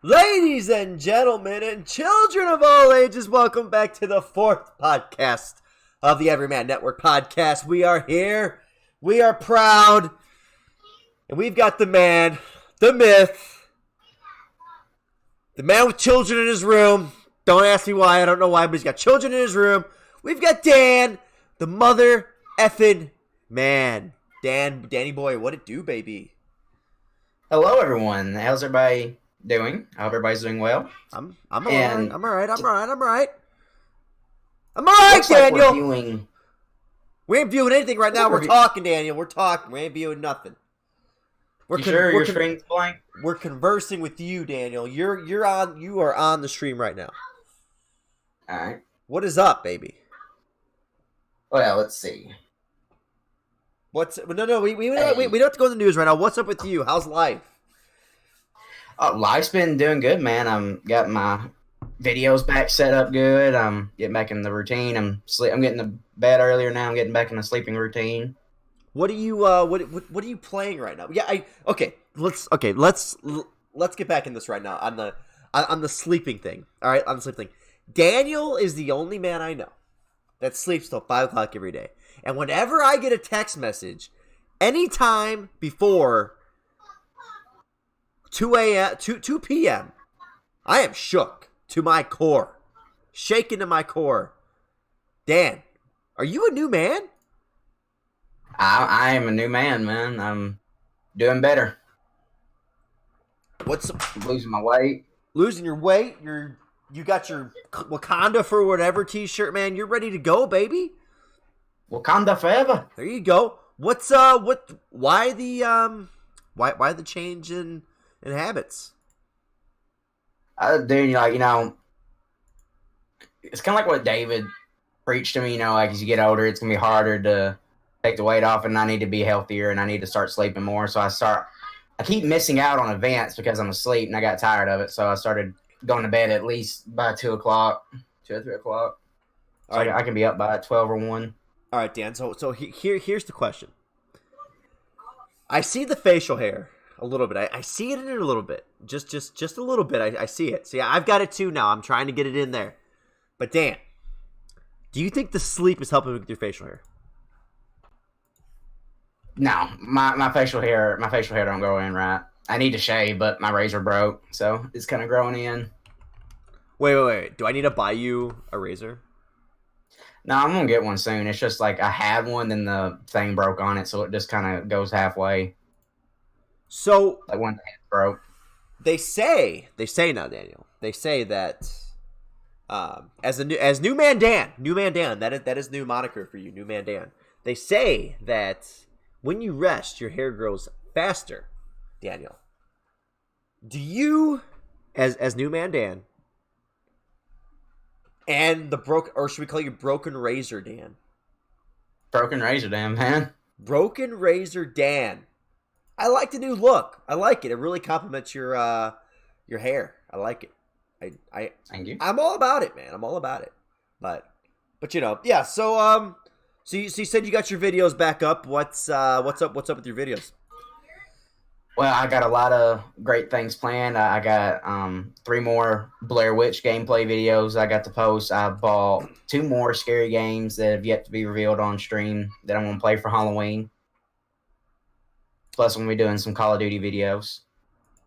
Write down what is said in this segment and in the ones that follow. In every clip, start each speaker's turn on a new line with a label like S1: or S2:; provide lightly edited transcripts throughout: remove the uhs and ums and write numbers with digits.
S1: Ladies and gentlemen and children of all ages, welcome back to the fourth podcast of the Everyman Network podcast. We are here, we are proud, and we've got the man, the myth, the man with children in his room. Don't ask me why, I don't know why, but he's got children in his room. We've got Dan, the mother effing man. Danny boy, what it do, baby?
S2: Hello, everyone. How's everybody doing? I hope everybody's doing well.
S1: I'm all right, Daniel.
S2: Like
S1: we ain't viewing anything right now. We're talking, Daniel. We're talking. We ain't viewing nothing.
S2: Sure your screen's blank?
S1: We're conversing with you, Daniel. You are on the stream right now.
S2: All right.
S1: What is up, baby?
S2: Well, let's see.
S1: We don't have to go to the news right now. What's up with you? How's life?
S2: Life's been doing good, man. I'm got my videos back set up good. I'm getting back in the routine. I'm getting to bed earlier now. I'm getting back in the sleeping routine.
S1: What are you what are you playing right now? Yeah, let's get back in this right now on the sleeping thing. All right, on the sleeping thing. Daniel is the only man I know that sleeps till 5 o'clock every day. And whenever I get a text message, anytime before 2 p.m., I am shook to my core. Shaken to my core. Dan, are you a new man?
S2: I am a new man, man. I'm doing better. Losing my weight.
S1: Losing your weight? You got your Wakanda for whatever t-shirt, man. You're ready to go, baby.
S2: Wakanda forever.
S1: There you go. Why the change in habits?
S2: Dude, it's kind of like what David preached to me, like as you get older, it's going to be harder to take the weight off, and I need to be healthier, and I need to start sleeping more. So I keep missing out on events because I'm asleep, and I got tired of it. So I started going to bed at least by 2 or 3 o'clock. So I can be up by 12 or 1.
S1: All right, Dan. So here's the question. I see the facial hair a little bit. I see it in it a little bit. Just a little bit. I see it. See, I've got it too now. I'm trying to get it in there. But Dan, do you think the sleep is helping with your facial hair?
S2: No, my facial hair don't grow in right. I need to shave, but my razor broke, so it's kind of growing in.
S1: Wait. Do I need to buy you a razor?
S2: No, I'm gonna get one soon. It's just like I had one, then the thing broke on it, so it just kind of goes halfway.
S1: So,
S2: like one hand broke.
S1: They say now, Daniel. They say that as new man Dan, that is new moniker for you, new man Dan. They say that when you rest, your hair grows faster, Daniel. Do you, as new man Dan, and or should we call you Broken Razor Dan?
S2: Broken Razor Dan, man.
S1: Broken Razor Dan. I like the new look. I like it. It really complements your hair. I like it.
S2: Thank you.
S1: I'm all about it, man. I'm all about it. But yeah. So you said you got your videos back up. What's up with your videos?
S2: Well, I got a lot of great things planned. I got 3 more Blair Witch gameplay videos I got to post. I bought 2 more scary games that have yet to be revealed on stream that I'm going to play for Halloween. Plus, I'm going to be doing some Call of Duty videos.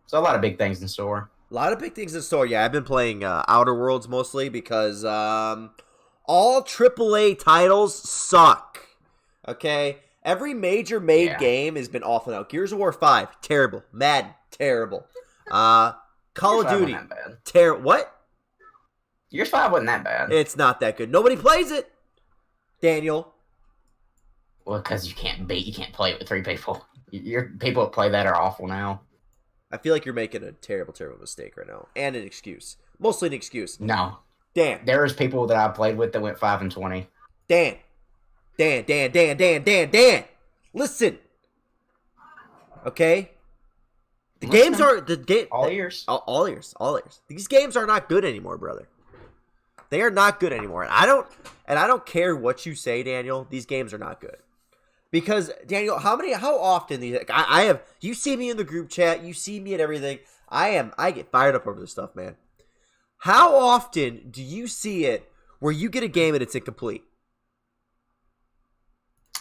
S2: So a lot of big things in store.
S1: A lot of big things in store. Yeah, I've been playing Outer Worlds mostly because all AAA titles suck. Okay? Every major game has been awful now. Gears of War 5, terrible. Madden, terrible. Call of Duty, terrible. What?
S2: Gears 5 wasn't that bad.
S1: It's not that good. Nobody plays it, Daniel.
S2: Well, because you can't play it with 3 people. People that play that are awful now.
S1: I feel like you're making a terrible, terrible mistake right now. And an excuse. Mostly an excuse.
S2: No.
S1: Dan.
S2: There's people that I played with that went 5-20.
S1: Dan. Listen. Okay?
S2: All ears.
S1: All ears. These games are not good anymore, brother. They are not good anymore. And I don't care what you say, Daniel. These games are not good. Because Daniel, how often these I have you see me in the group chat, you see me at everything. I get fired up over this stuff, man. How often do you see it where you get a game and it's incomplete?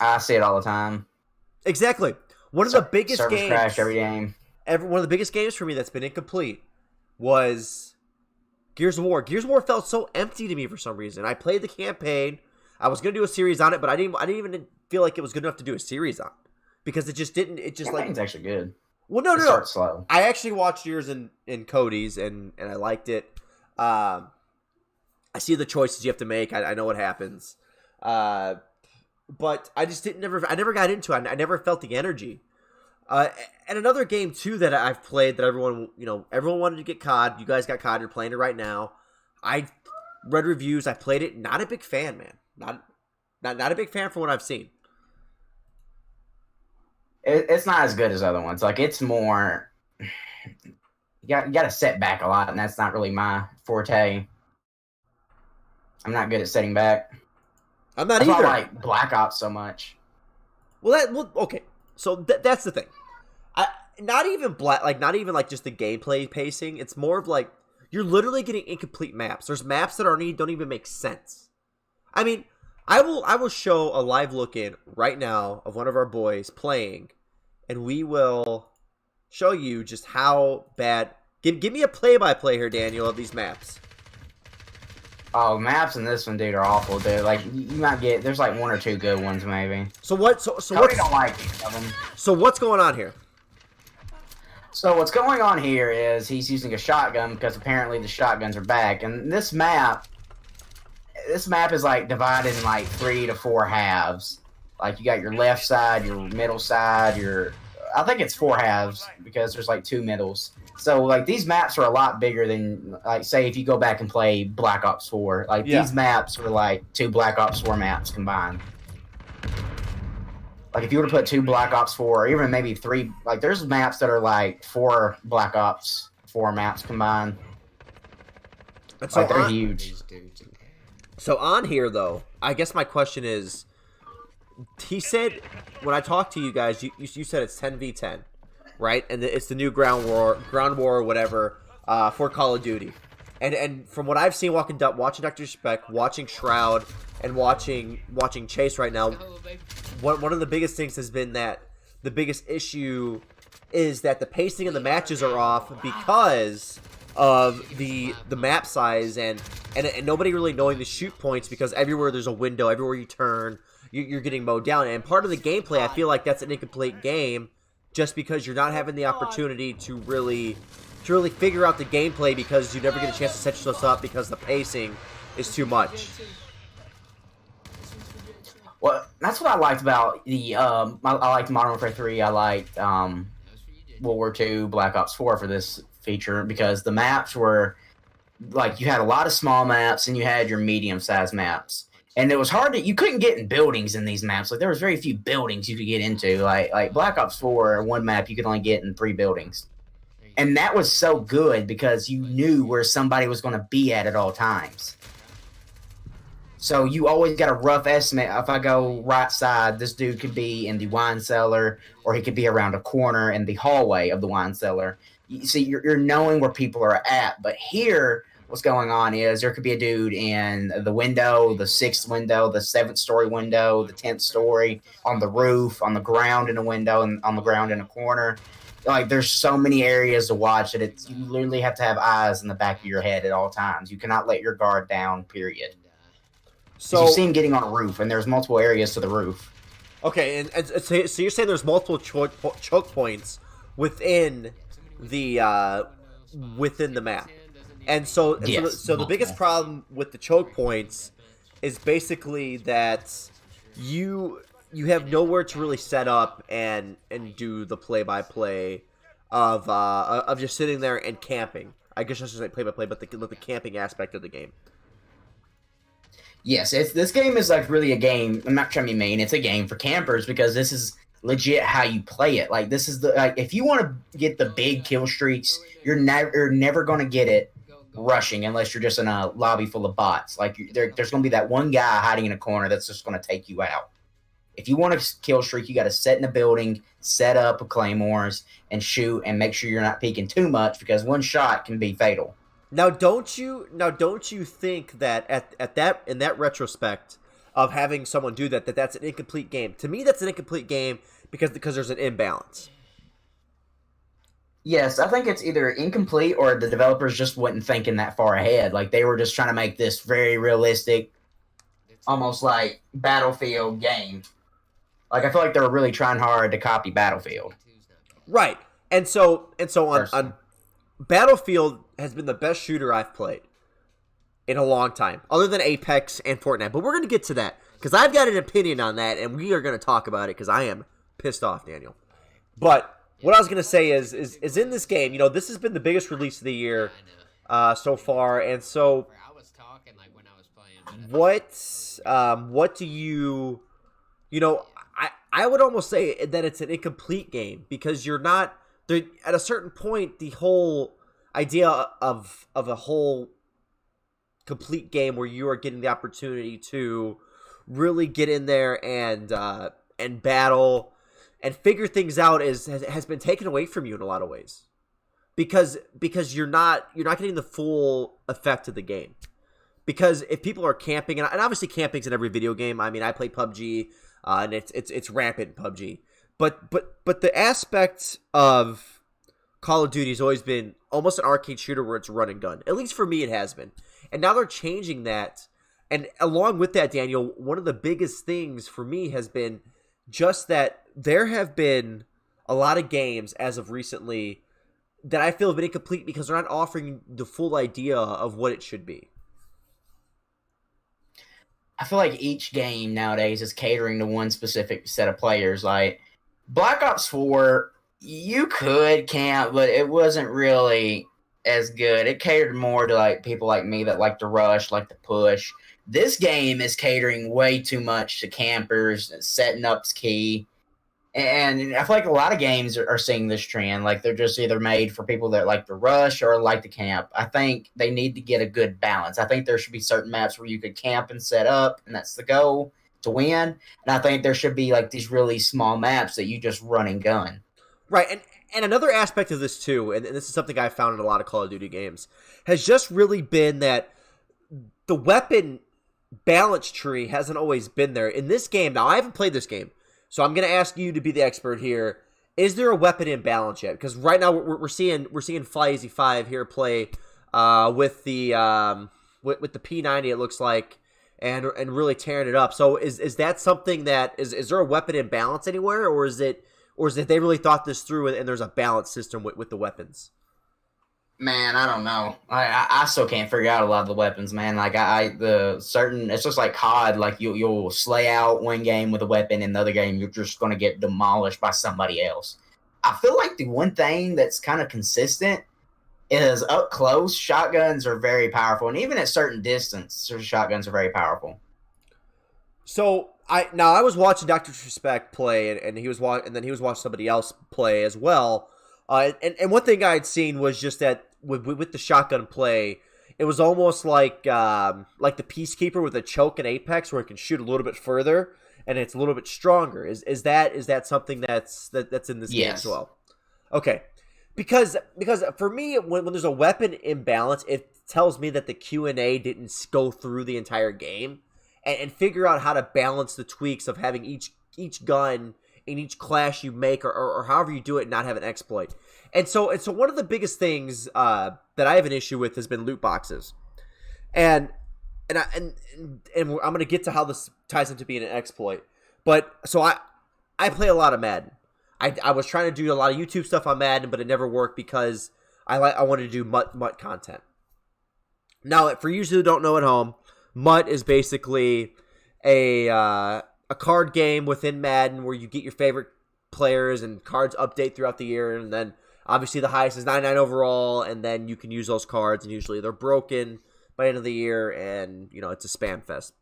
S2: I see it all the time.
S1: Exactly. One of the biggest
S2: Servers
S1: games.
S2: crash every game.
S1: One of the biggest games for me that's been incomplete was Gears of War. Gears of War felt so empty to me for some reason. I played the campaign. I was gonna do a series on it, but I didn't even feel like it was good enough to do a series on because it just didn't. It just
S2: Campaign's actually good.
S1: Well, no.
S2: Starts slow.
S1: I actually watched yours and Cody's, and I liked it. I see the choices you have to make. I know what happens, but I just didn't. I never got into it. I never felt the energy. And another game too that I've played that everyone wanted to get COD. You guys got COD. You're playing it right now. I read reviews. I played it. Not a big fan, man. Not a big fan from what I've seen.
S2: It's not as good as other ones. Like, it's more... You got to set back a lot, and that's not really my forte. I'm not good at setting back.
S1: I'm not
S2: either.
S1: either.
S2: That's why I like Black Ops so much.
S1: Okay. So that's the thing. Not even just the gameplay pacing. It's more of like you're literally getting incomplete maps. There's maps that don't even make sense. I mean, I will show a live look in right now of one of our boys playing, and we will show you just how bad. Give me a play-by-play here, Daniel, of these maps.
S2: Oh, maps in this one, dude, are awful, dude. Like, you might get... There's like one or two good ones, maybe.
S1: So what... So
S2: Cody don't like any of them.
S1: So what's going on here?
S2: So what's going on here is he's using a shotgun because apparently the shotguns are back. And this map is like divided in like 3 to 4 halves. Like, you got your left side, your middle side, I think it's 4 halves because there's like 2 middles. So, like, these maps are a lot bigger than, like, say, if you go back and play Black Ops 4. Like, these maps are like 2 Black Ops 4 maps combined. Like, if you were to put 2 Black Ops 4, or even maybe 3, like, there's maps that are like 4 Black Ops 4 maps combined.
S1: Like,
S2: they're huge.
S1: So on here, though, I guess my question is, he said, when I talked to you guys, you said it's 10v10. Right, and it's the new ground war, or whatever, for Call of Duty, and from what I've seen, watching Dr. Spec, watching Shroud, and watching Chase right now, one of the biggest things has been that the biggest issue is that the pacing of the matches are off because of the map size and nobody really knowing the shoot points because everywhere there's a window, everywhere you turn, you're getting mowed down, and part of the gameplay, I feel like that's an incomplete game. Just because you're not having the opportunity to really figure out the gameplay because you never get a chance to set yourself up because the pacing is too much.
S2: Well, that's what I liked about the I liked Modern Warfare 3. I liked World War II, Black Ops 4 for this feature because the maps were like you had a lot of small maps and you had your medium-sized maps. And it was hard you couldn't get in buildings in these maps. Like, there was very few buildings you could get into. Like Black Ops 4, one map, you could only get in 3 buildings. And that was so good because you knew where somebody was going to be at all times. So you always got a rough estimate. If I go right side, this dude could be in the wine cellar, or he could be around a corner in the hallway of the wine cellar. You see, you're knowing where people are at. But here... what's going on is there could be a dude in the window, the 6th window, the 7th story window, the 10th story, on the roof, on the ground in a window, and on the ground in a corner. Like, there's so many areas to watch that you literally have to have eyes in the back of your head at all times. You cannot let your guard down, period. So you see him getting on a roof, and there's multiple areas to the roof.
S1: Okay, and so you're saying there's multiple choke points within the map. And so,
S2: yes,
S1: so the biggest problem with the choke points is basically that you have nowhere to really set up and do the play-by-play of just sitting there and camping. I guess I should say play-by-play, but the camping aspect of the game.
S2: Yes, this game is like really a game. I'm not trying to be mean. It's a game for campers because this is legit how you play it. Like, this is if you want to get the big kill streaks, you're never going to get it rushing unless you're just in a lobby full of bots. Like, there's going to be that one guy hiding in a corner that's just going to take you out. If you want a kill streak, you got to set in a building, set up a claymores, and shoot, and make sure you're not peeking too much because one shot can be fatal.
S1: Now, don't you think that at that in that retrospect of having someone do that's an incomplete game? To me, that's an incomplete game because there's an imbalance.
S2: Yes, I think it's either incomplete or the developers just wasn't thinking that far ahead. Like they were just trying to make this very realistic, almost like Battlefield game. Like I feel like they were really trying hard to copy Battlefield.
S1: Right. And so on Battlefield has been the best shooter I've played in a long time, other than Apex and Fortnite. But we're going to get to that because I've got an opinion on that, and we are going to talk about it because I am pissed off, Daniel. But what I was going to say is in this game, this has been the biggest release of the year so far, and so what do you, I would almost say that it's an incomplete game because you're not there at a certain point. The whole idea of a whole complete game where you are getting the opportunity to really get in there and battle and figure things out has been taken away from you in a lot of ways because you're not getting the full effect of the game. Because if people are camping, and obviously camping's in every video game. I mean, I play PUBG, and it's rampant in PUBG. But the aspect of Call of Duty has always been almost an arcade shooter where it's run and gun. At least for me, it has been. And now they're changing that. And along with that, Daniel, one of the biggest things for me has been just that there have been a lot of games as of recently that I feel have been incomplete because they're not offering the full idea of what it should be.
S2: I feel like each game nowadays is catering to one specific set of players. Like Black Ops 4, you could camp, but it wasn't really as good. It catered more to like people like me that like to rush, like to push. This game is catering way too much to campers. Setting up's key. And I feel like a lot of games are seeing this trend. Like they're just either made for people that like to rush or like to camp. I think they need to get a good balance. I think there should be certain maps where you could camp and set up, and that's the goal to win. And I think there should be like these really small maps that you just run and gun.
S1: Right, and another aspect of this too, and this is something I found in a lot of Call of Duty games, has just really been that the weapon balance tree hasn't always been there. In this game, now I haven't played this game, so I'm going to ask you to be the expert here. Is there a weapon imbalance yet? Because right now we're seeing Fly Easy 5 here play with the P90. It looks like, and really tearing it up. So is that something that is there a weapon imbalance anywhere, or is it they really thought this through and there's a balance system with the weapons?
S2: Man, I don't know. I still can't figure out a lot of the weapons, man. Like it's just like COD. Like you'll slay out one game with a weapon, and the other game you're just gonna get demolished by somebody else. I feel like the one thing that's kind of consistent is up close. Shotguns are very powerful, and even at certain distance, shotguns are very powerful.
S1: So I was watching Dr. Disrespect play, and he was watching somebody else play as well. And one thing I had seen was just that with the shotgun play, it was almost like the Peacekeeper with a choke in Apex, where it can shoot a little bit further and it's a little bit stronger. Is that something that's in this game as well? Okay, because for me, when there's a weapon imbalance, it tells me that the Q&A didn't go through the entire game and figure out how to balance the tweaks of having each gun in each clash you make or however you do it, not have an exploit. And so one of the biggest things that I have an issue with has been loot boxes. And I'm going to get to how this ties into being an exploit. But so I play a lot of Madden. I was trying to do a lot of YouTube stuff on Madden, but it never worked because I wanted to do MUT content. Now, for you who don't know at home, MUT is basically a card game within Madden where you get your favorite players and cards update throughout the year, and then obviously the highest is 99 overall, and then you can use those cards, and usually they're broken by the end of the year, and it's a spam fest.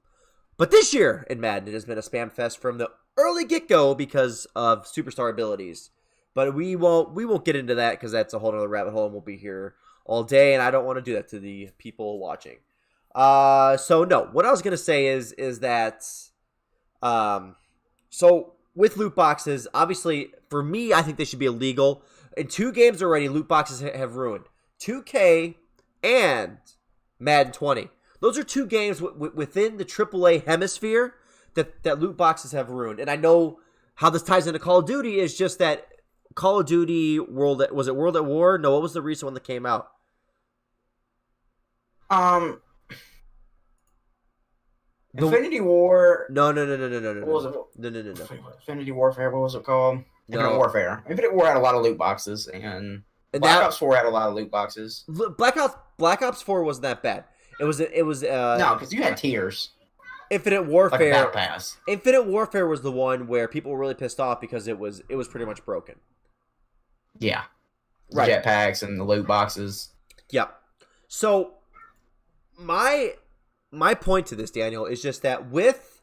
S1: But this year in Madden, it has been a spam fest from the early get-go because of superstar abilities. But we won't get into that because that's a whole other rabbit hole, and we'll be here all day, and I don't want to do that to the people watching. So no, what I was gonna say is that So with loot boxes, obviously, for me, I think they should be illegal. In 2 games already, loot boxes have ruined 2K and Madden 20. Those are 2 games within the AAA hemisphere that loot boxes have ruined. And I know how this ties into Call of Duty is just that Call of Duty World at War? No, what was the recent one that came out?
S2: Infinity War.
S1: No.
S2: What was it?
S1: No.
S2: Infinity Warfare. What was it called? Infinite Warfare. Infinite War had a lot of loot boxes, and Black Ops 4 had a lot of loot boxes.
S1: Black Ops 4 wasn't that bad. It was
S2: no, because you had tiers.
S1: Infinite Warfare.
S2: Like pass.
S1: Infinite Warfare was the one where people were really pissed off because it was pretty much broken.
S2: Yeah.
S1: Right.
S2: Jetpacks and the loot boxes.
S1: Yeah. So my point to this, Daniel, is just that with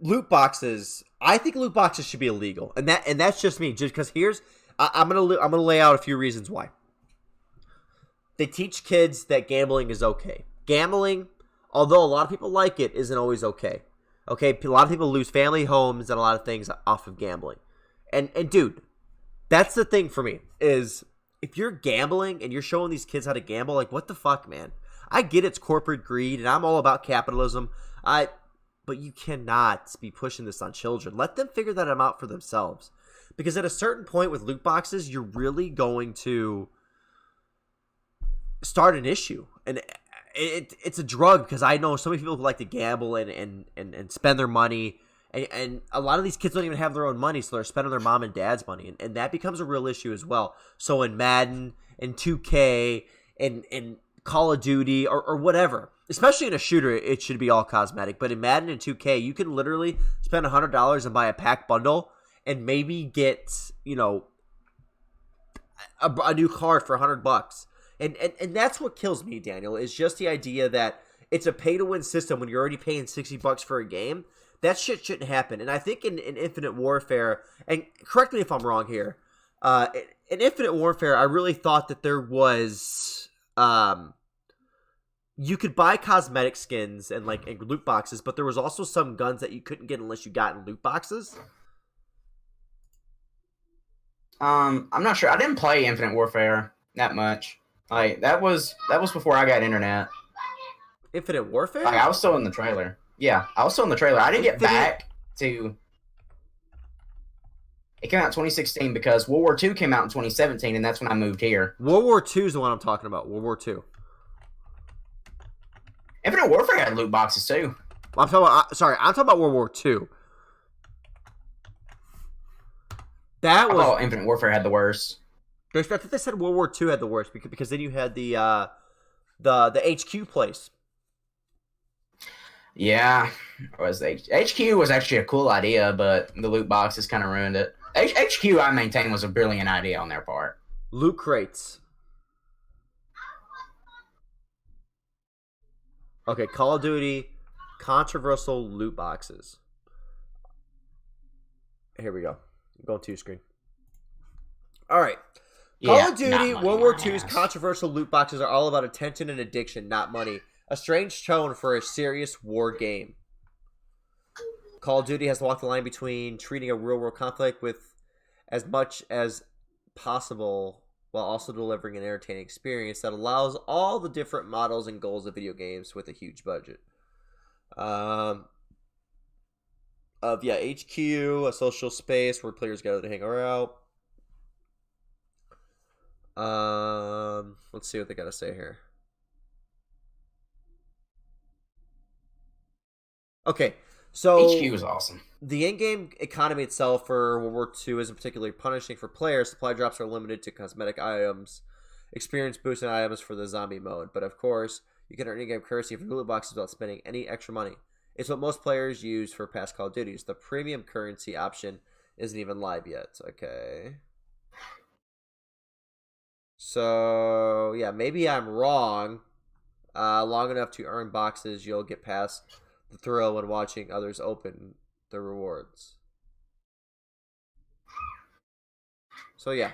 S1: loot boxes, I think loot boxes should be illegal, and that's just me. Just because I'm gonna lay out a few reasons why. They teach kids that gambling is okay. Gambling, although a lot of people like it, isn't always okay. Okay, a lot of people lose family homes and a lot of things off of gambling. And dude, that's the thing for me is if you're gambling and you're showing these kids how to gamble, like what the fuck, man? I get it's corporate greed and I'm all about capitalism. But you cannot be pushing this on children. Let them figure that out for themselves. Because at a certain point with loot boxes, you're really going to start an issue. And it's a drug because I know so many people who like to gamble and spend their money. And a lot of these kids don't even have their own money, so they're spending their mom and dad's money. And that becomes a real issue as well. So in Madden and 2K and Call of Duty or whatever, especially in a shooter, it should be all cosmetic. But in Madden and 2K, you can literally spend $100 and buy a pack bundle and maybe get, a new card for $100. And that's what kills me, Daniel, is just the idea that it's a pay-to-win system when you're already paying $60 for a game. That shit shouldn't happen. And I think in Infinite Warfare, and correct me if I'm wrong here, in Infinite Warfare, I really thought that there was, you could buy cosmetic skins and loot boxes, but there was also some guns that you couldn't get unless you got in loot boxes.
S2: I'm not sure. I didn't play Infinite Warfare that much. That was before I got internet.
S1: Infinite Warfare?
S2: I was still in the trailer. Yeah, I was still in the trailer. I didn't get back to... It came out in 2016 because World War II came out in 2017, and that's when I moved here.
S1: World War II is the one I'm talking about. World War II.
S2: Infinite Warfare had loot boxes, too.
S1: I'm talking about World War II. That was...
S2: Oh, Infinite Warfare had the worst.
S1: I think they said World War II had the worst because then you had the HQ place.
S2: Yeah, HQ was actually a cool idea, but the loot boxes kind of ruined it. HQ, I maintain, was a brilliant idea on their part.
S1: Loot crates. Okay, Call of Duty, controversial loot boxes. Here we go. I'm going to screen. All right. Call of Duty World War II's controversial loot boxes are all about attention and addiction, not money. A strange tone for a serious war game. Call of Duty has walked the line between treating a real-world conflict with as much as possible while also delivering an entertaining experience that allows all the different models and goals of video games with a huge budget. HQ, a social space where players gather to hang out. Let's see what they got to say here. Okay, so
S2: HQ was awesome.
S1: The in-game economy itself for World War II isn't particularly punishing for players. Supply drops are limited to cosmetic items, experience boosting items for the zombie mode. But of course, you can earn in-game currency for loot boxes without spending any extra money. It's what most players use for past Call of Duties. The premium currency option isn't even live yet. Okay. So, yeah, maybe I'm wrong. Long enough to earn boxes, you'll get past the thrill when watching others open the rewards. So yeah,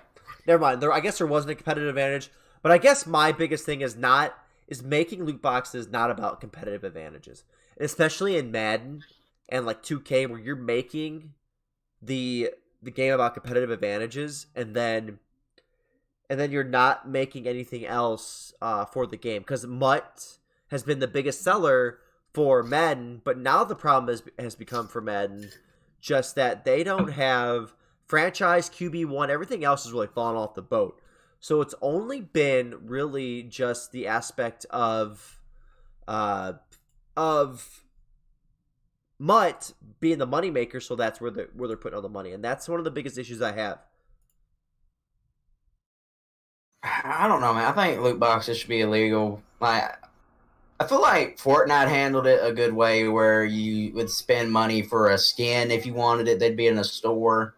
S1: never mind. I guess there wasn't a competitive advantage, but I guess my biggest thing is making loot boxes not about competitive advantages, especially in Madden and like 2K where you're making the game about competitive advantages, and then you're not making anything else for the game, because Mutt has been the biggest seller for Madden, but now the problem has become for Madden just that they don't have franchise QB1. Everything else is really fallen off the boat. So it's only been really just the aspect of Mutt being the moneymaker, so that's where they're putting all the money, and that's one of the biggest issues I have.
S2: I don't know, man. I think loot boxes should be illegal. Like, I feel like Fortnite handled it a good way, where you would spend money for a skin if you wanted it. They'd be in a store,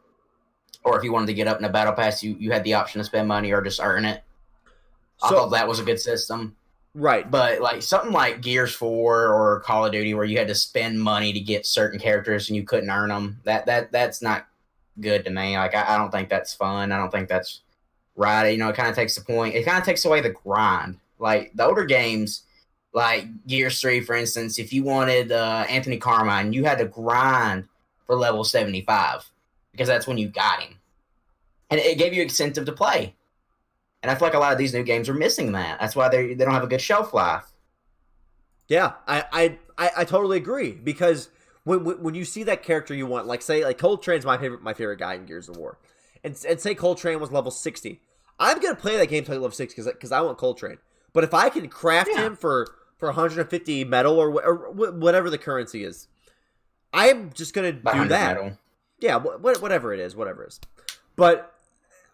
S2: or if you wanted to get up in a battle pass, you had the option to spend money or just earn it. I thought that was a good system.
S1: Right.
S2: But like something like Gears 4 or Call of Duty, where you had to spend money to get certain characters and you couldn't earn them, that's not good to me. Like, I don't think that's fun. I don't think that's right. You know, it kind of takes the point. It kind of takes away the grind. Like the older games, like Gears 3, for instance, if you wanted Anthony Carmine, you had to grind for level 75 because that's when you got him. And it gave you incentive to play. And I feel like a lot of these new games are missing that. That's why they don't have a good shelf life.
S1: Yeah, I totally agree, because when you see that character you want, like say like Coltrane's my favorite guy in Gears of War, and say Coltrane was level 60, I'm gonna play that game till level 60 because I want Coltrane. But if I can craft him for 150 metal or whatever the currency is, I'm just gonna do that. Metal. Yeah, whatever it is. But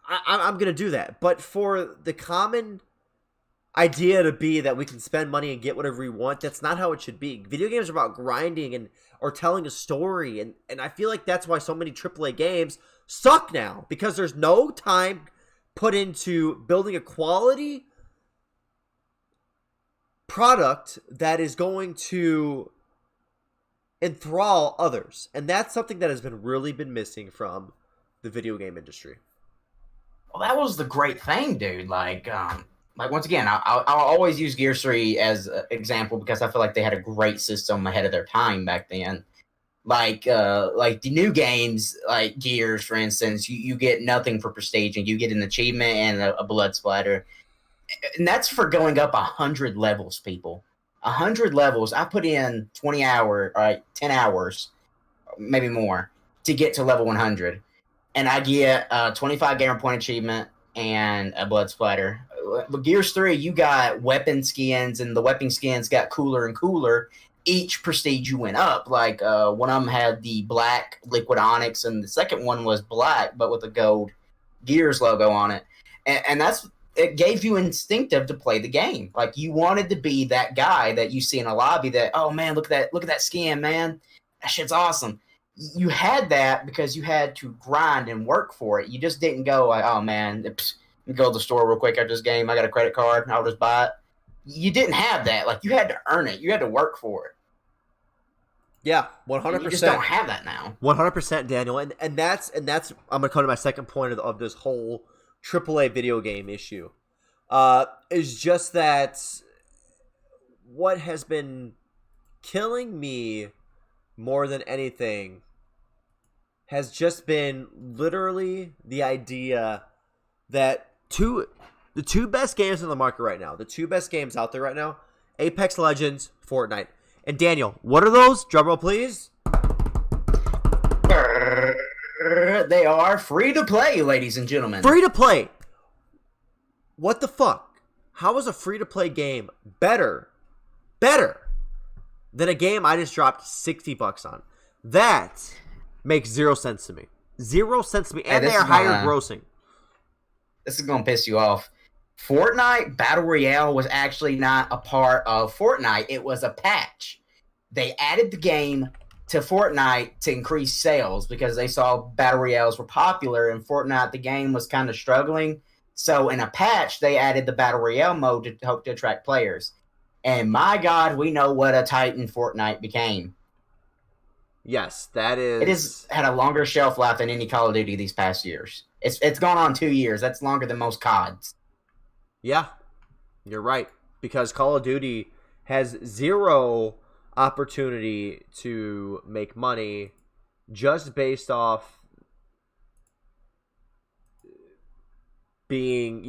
S1: I'm going to do that. But for the common idea to be that we can spend money and get whatever we want, that's not how it should be. Video games are about grinding or telling a story. And I feel like that's why so many AAA games suck now, because there's no time put into building a quality product that is going to enthrall others. And that's something that has really been missing from the video game industry.
S2: Well, that was the great thing, dude. Like once again, I'll always use Gears 3 as an example because I feel like they had a great system ahead of their time back then. Like the new games, like Gears, for instance, you get nothing for prestige, and you get an achievement and a blood splatter, and that's for going up 100 levels, people. 100 levels. I put in 20 hours, 10 hours, maybe more, to get to level 100. And I get a 25 gamer point achievement and a blood splatter. But Gears 3, you got weapon skins, and the weapon skins got cooler and cooler. Each prestige you went up. Like one of them had the black liquid onyx, and the second one was black but with a gold Gears logo on it. And that's it gave you instinctive to play the game. Like you wanted to be that guy that you see in a lobby that, oh man, look at that skin, man. That shit's awesome. You had that because you had to grind and work for it. You just didn't go like, oh man, let me go to the store real quick after this game. I got a credit card. I'll just buy it. You didn't have that. Like you had to earn it. You had to work for it.
S1: Yeah, 100%.
S2: You just don't have that now.
S1: 100%, Daniel. And that's I'm gonna come to my second point of this whole AAA video game issue. Is just that what has been killing me more than anything has just been literally the idea that the two best games in the market right now, the two best games out there right now, Apex Legends, Fortnite. And Daniel, what are those? Drumroll, please.
S2: They are free to play, ladies and gentlemen.
S1: Free to play. What the fuck? How is a free to play game better than a game I just dropped $60 on? That makes 0 sense to me. 0 cents to me. And they are higher grossing.
S2: This is going to piss you off. Fortnite Battle Royale was actually not a part of Fortnite. It was a patch. They added the game to Fortnite to increase sales because they saw Battle Royales were popular and Fortnite, the game, was kind of struggling. So in a patch, they added the Battle Royale mode to hope to attract players. And my God, we know what a titan Fortnite became.
S1: Yes, that is...
S2: It has had a longer shelf life than any Call of Duty these past years. It's gone on 2 years. That's longer than most CODs.
S1: Yeah, you're right. Because Call of Duty has zero opportunity to make money just based off being,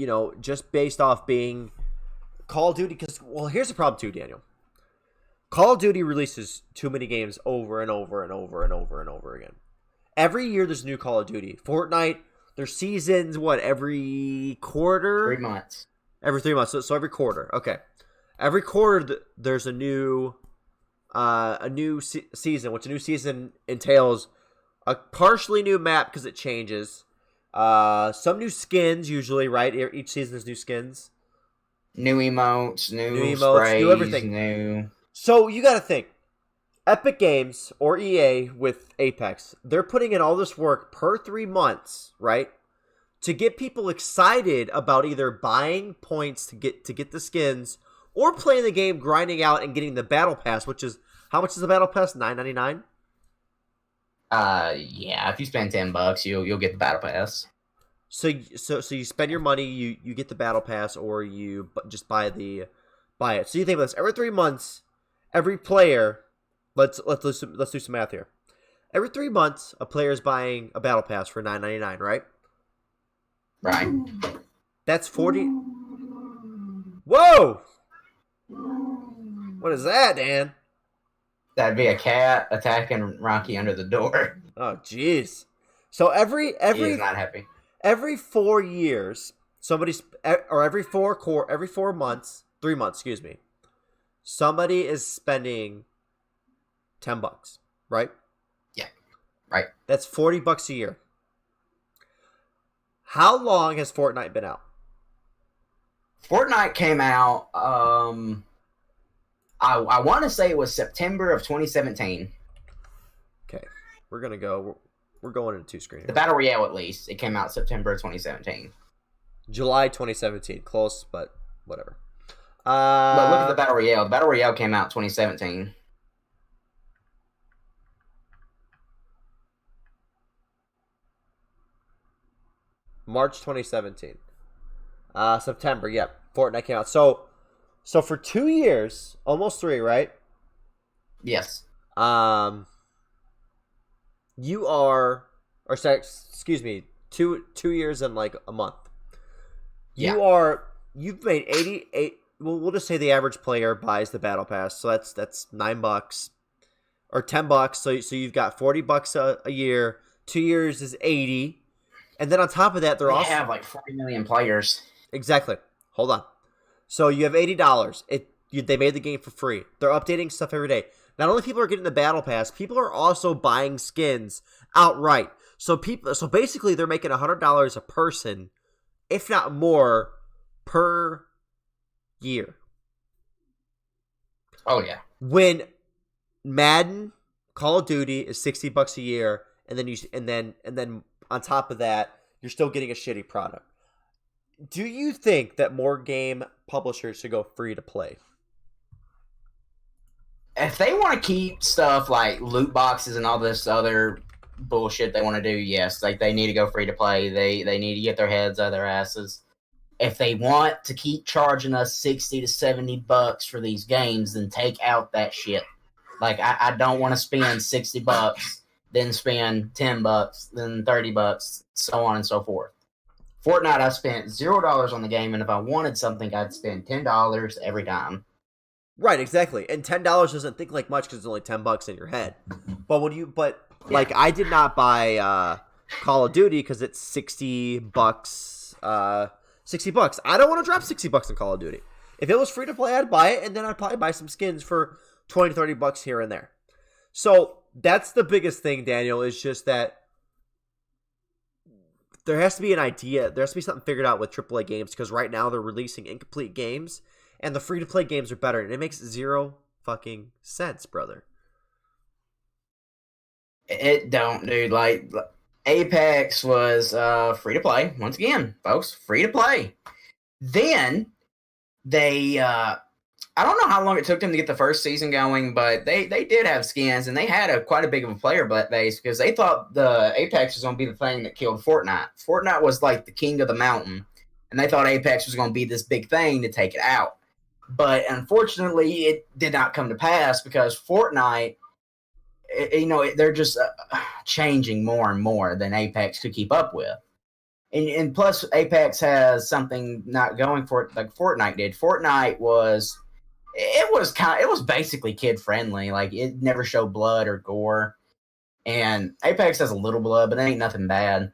S1: Call of Duty. Because, well, here's the problem too, Daniel. Call of Duty releases too many games over and over and over and over and over again. Every year there's a new Call of Duty. Fortnite, there's seasons, every quarter?
S2: 3 months.
S1: Every 3 months. So every quarter. Okay. Every quarter there's a new season, which a new season entails a partially new map because it changes. Some new skins usually, right? Each season has new skins.
S2: New emotes, new sprays,
S1: new everything. So you got to think. Epic Games or EA with Apex, they're putting in all this work per 3 months, right? To get people excited about either buying points to get the skins or playing the game, grinding out and getting the battle pass, which is, how much is the battle pass? $9.99?
S2: Yeah, if you spend $10, you'll get the battle pass.
S1: So you spend your money, you get the battle pass, or you just buy it. So you think about this: every 3 months, every player, let's do some math here. Every 3 months, a player is buying a battle pass for $9.99, right?
S2: Right.
S1: That's 40. Whoa! What is that, Dan?
S2: That'd be a cat attacking Rocky under the door.
S1: Oh, jeez. So every
S2: He's not happy.
S1: Every 4 years, every 4 months, 3 months, excuse me, somebody is spending $10, right?
S2: Yeah, right.
S1: That's $40 a year. How long has Fortnite been out?
S2: Fortnite came out. I want to say it was September of 2017.
S1: Okay, we're going into 2 screen here.
S2: The Battle Royale, at least, it came out September of 2017.
S1: July 2017, close, but whatever.
S2: But look at the Battle Royale. The Battle Royale came out 2017.
S1: March 2017. September, yep. Fortnite came out. So for 2 years, almost 3, right?
S2: Yes.
S1: You are, or sorry, excuse me, 2 years and like a month. You've made 88. Well, we'll just say the average player buys the battle pass, so that's $9 or $10. So you've got $40 a year. 2 years is 80, and then on top of that, they
S2: have like 40 million players.
S1: Exactly. Hold on. So you have $80. They made the game for free. They're updating stuff every day. Not only people are getting the battle pass, people are also buying skins outright. So basically, they're making $100 a person, if not more, per year.
S2: Oh yeah.
S1: When Madden, Call of Duty is $60 a year, and then on top of that, you're still getting a shitty product. Do you think that more game publishers should go free to play?
S2: If they want to keep stuff like loot boxes and all this other bullshit they want to do, yes, like they need to go free to play. They need to get their heads out of their asses. If they want to keep charging us $60 to $70 for these games, then take out that shit. Like I don't want to spend $60, then spend $10, then $30, so on and so forth. Fortnite, I spent $0 on the game, and if I wanted something, I'd spend $10 every time.
S1: Right, exactly. And $10 doesn't think like much because it's only $10 in your head. But like I did not buy Call of Duty because it's $60. $60. I don't want to drop $60 in Call of Duty. If it was free to play, I'd buy it, and then I'd probably buy some skins for $20, $30 here and there. So that's the biggest thing, Daniel, is just that there has to be an idea. There has to be something figured out with AAA games because right now they're releasing incomplete games, and the free-to-play games are better, and it makes zero fucking sense, brother.
S2: It don't, dude. Like, Apex was free-to-play. Once again, folks, free-to-play. Then, they, I don't know how long it took them to get the first season going, but they did have skins, and they had quite a big of a player base because they thought the Apex was going to be the thing that killed Fortnite. Fortnite was like the king of the mountain, and they thought Apex was going to be this big thing to take it out. But unfortunately, it did not come to pass because Fortnite, they're just changing more and more than Apex could keep up with. And plus, Apex has something not going for it like Fortnite did. Fortnite was basically kid friendly. Like it never showed blood or gore. And Apex has a little blood, but it ain't nothing bad.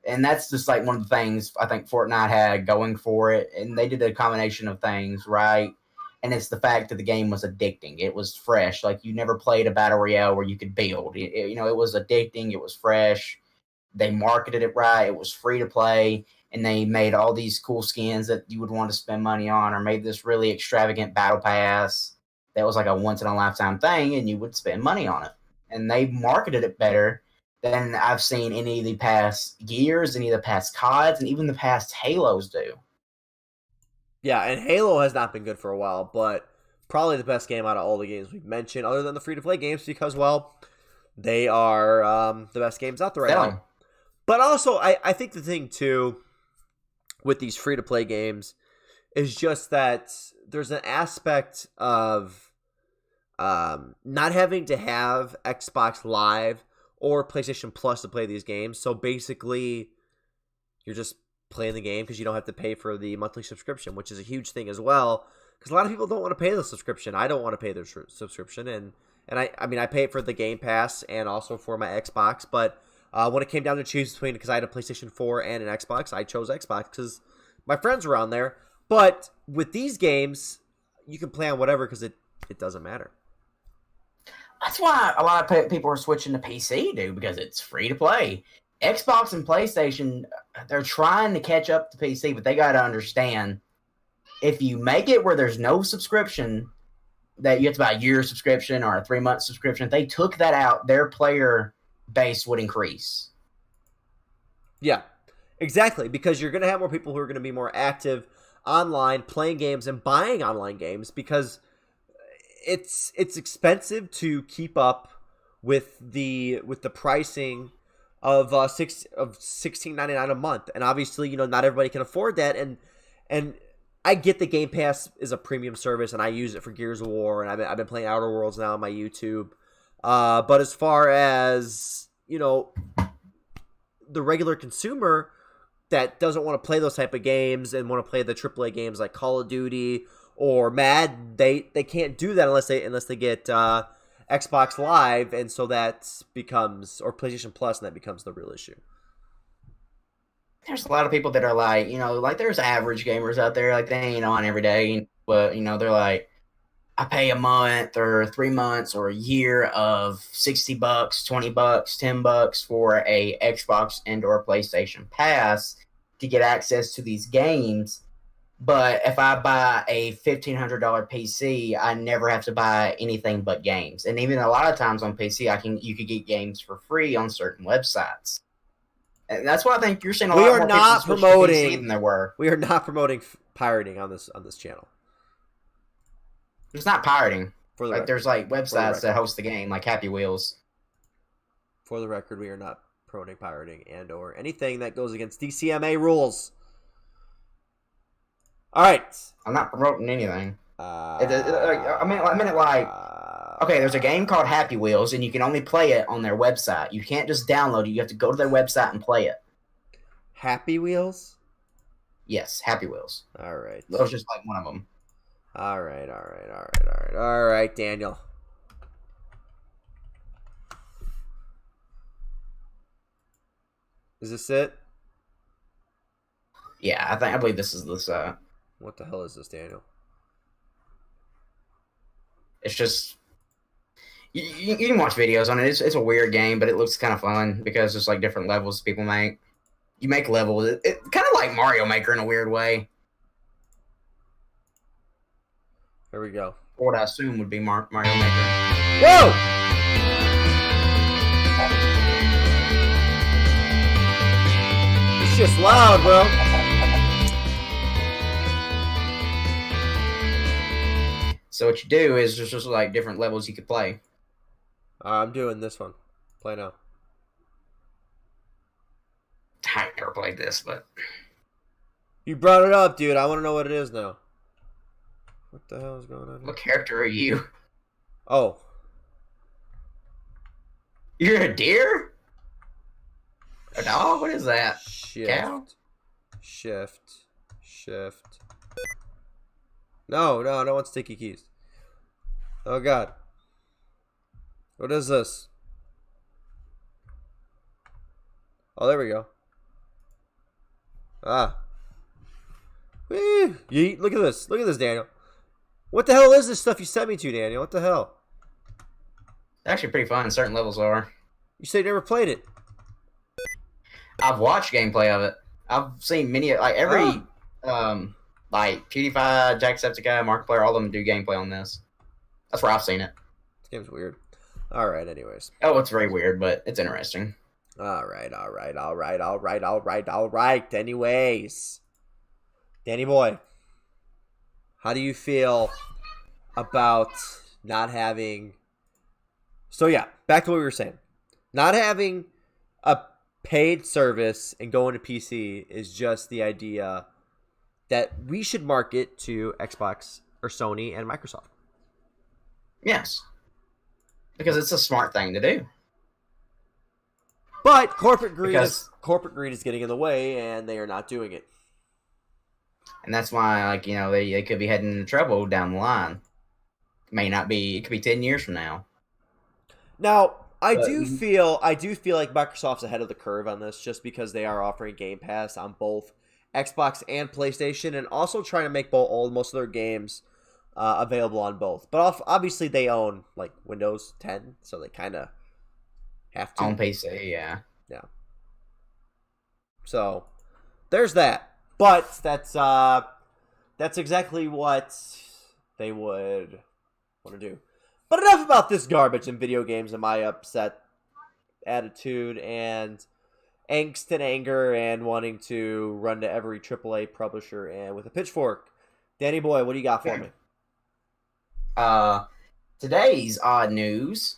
S2: And that's just like one of the things I think Fortnite had going for it. And they did a combination of things, right? And it's the fact that the game was addicting. It was fresh. Like you never played a battle royale where you could build. It was addicting. It was fresh. They marketed it right. It was free to play. And they made all these cool skins that you would want to spend money on, or made this really extravagant battle pass that was like a once in a lifetime thing, and you would spend money on it. And they marketed it better than I've seen any of the past Gears, any of the past CODs, and even the past Halos do.
S1: Yeah, and Halo has not been good for a while, but probably the best game out of all the games we've mentioned, other than the free-to-play games, because, well, they are the best games out there right now. But also, I think the thing, too, with these free-to-play games is just that there's an aspect of not having to have Xbox Live or PlayStation Plus to play these games. So basically, you're just playing the game because you don't have to pay for the monthly subscription, which is a huge thing as well. Because a lot of people don't want to pay the subscription. I don't want to pay their subscription, and I pay it for the Game Pass and also for my Xbox. But when it came down to choose between, because I had a PlayStation 4 and an Xbox, I chose Xbox because my friends were on there. But with these games, you can play on whatever because it doesn't matter.
S2: That's why a lot of people are switching to PC, dude, because it's free to play. Xbox and PlayStation, they're trying to catch up to PC, but they got to understand, if you make it where there's no subscription, that you have to buy a year subscription or a 3-month subscription, if they took that out, their player base would increase.
S1: Yeah, exactly, because you're going to have more people who are going to be more active online, playing games and buying online games, because it's expensive to keep up with the pricing of $16.99 a month, and obviously not everybody can afford that, and I get the Game Pass is a premium service, and I use it for Gears of War, and I've been playing Outer Worlds now on my YouTube, but as far as the regular consumer that doesn't want to play those type of games and want to play the AAA games like Call of Duty or Mad, they can't do that unless they get Xbox Live, and so that becomes, or PlayStation Plus, and that becomes the real issue.
S2: There's a lot of people that are like, there's average gamers out there, like they ain't on every day, but they're like, I pay a month or 3 months or a year of $60, $20, $10 for a Xbox and or PlayStation Pass to get access to these games. But if I buy a $1,500 PC, I never have to buy anything but games. And even a lot of times on PC, you could get games for free on certain websites. And that's why I think you're seeing a lot more people switch to PC than there were.
S1: We are not promoting pirating on this channel.
S2: It's not pirating. There's websites that host the game, like Happy Wheels.
S1: For the record, we are not promoting pirating and or anything that goes against DCMA rules. All right.
S2: I'm not promoting anything. Okay, there's a game called Happy Wheels, and you can only play it on their website. You can't just download it. You have to go to their website and play it.
S1: Happy Wheels?
S2: Yes, Happy Wheels.
S1: All right.
S2: That was just like one of them.
S1: All right, Daniel. Is this it?
S2: Yeah, I believe this is this.
S1: What the hell is this, Daniel?
S2: It's just you can watch videos on it. It's a weird game, but it looks kind of fun because there's like different levels people make. You make levels. It kind of like Mario Maker in a weird way.
S1: Here we go.
S2: Or what I assume would be Mario Maker.
S1: Whoa! It's just loud, bro.
S2: So what you do is there's just like different levels you could play.
S1: I'm doing this one. Play now.
S2: I've never played this, but
S1: you brought it up, dude. I want to know what it is now. What the hell is going on here?
S2: What character are you?
S1: Oh.
S2: You're a deer? A dog? What is that? Cow?
S1: Shift. No, I don't want sticky keys. Oh god. What is this? Oh, there we go. Ah. Whee! Yeet. Look at this. Look at this, Daniel. What the hell is this stuff you sent me to, Daniel? What the hell?
S2: It's actually pretty fun. Certain levels are.
S1: You said you never played it.
S2: I've watched gameplay of it. I've seen many, like every, like PewDiePie, Jacksepticeye, Markiplier, all of them do gameplay on this. That's where I've seen it.
S1: This game's weird. All right, anyways.
S2: Oh, it's very weird, but it's interesting.
S1: All right. Anyways. Danny boy, how do you feel about not having... So yeah, back to what we were saying. Not having a paid service and going to PC is just the idea that we should market to Xbox or Sony and Microsoft.
S2: Yes. Because it's a smart thing to do.
S1: But corporate greed is getting in the way, and they are not doing it.
S2: And that's why, like, you know, they could be heading into trouble down the line. It could be 10 years from now.
S1: Now, I do feel like Microsoft's ahead of the curve on this, just because they are offering Game Pass on both Xbox and PlayStation, and also trying to make most of their games available on both. But obviously, they own like Windows 10, so they kind of have to
S2: on PC. Yeah.
S1: So there's that. But that's exactly what they would want to do. But enough about this garbage in video games and my upset attitude and angst and anger and wanting to run to every AAA publisher and with a pitchfork. Danny boy, what do you got for me?
S2: Today's odd news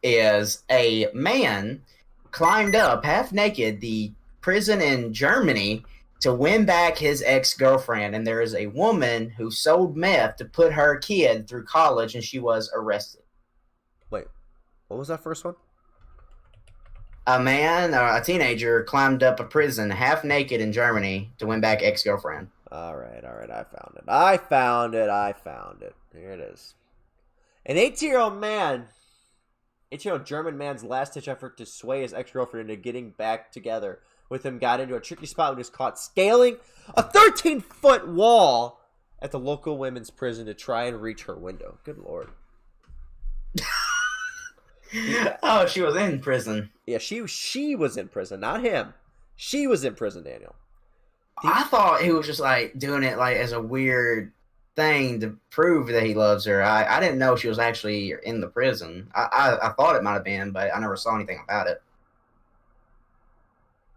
S2: is a man climbed up half naked the prison in Germany to win back his ex-girlfriend, and there is a woman who sold meth to put her kid through college, and she was arrested.
S1: Wait, what was that first one?
S2: A teenager, climbed up a prison half naked in Germany to win back ex-girlfriend.
S1: All right, I found it. Here it is. An 18-year-old German man's last-ditch effort to sway his ex-girlfriend into getting back together with him got into a tricky spot when he was caught scaling a 13-foot wall at the local women's prison to try and reach her window. Good Lord.
S2: Oh, she was in prison.
S1: Yeah, she was in prison, not him. She was in prison, Daniel.
S2: I thought he was just like doing it like as a weird thing to prove that he loves her. I didn't know she was actually in the prison. I thought it might have been, but I never saw anything about it.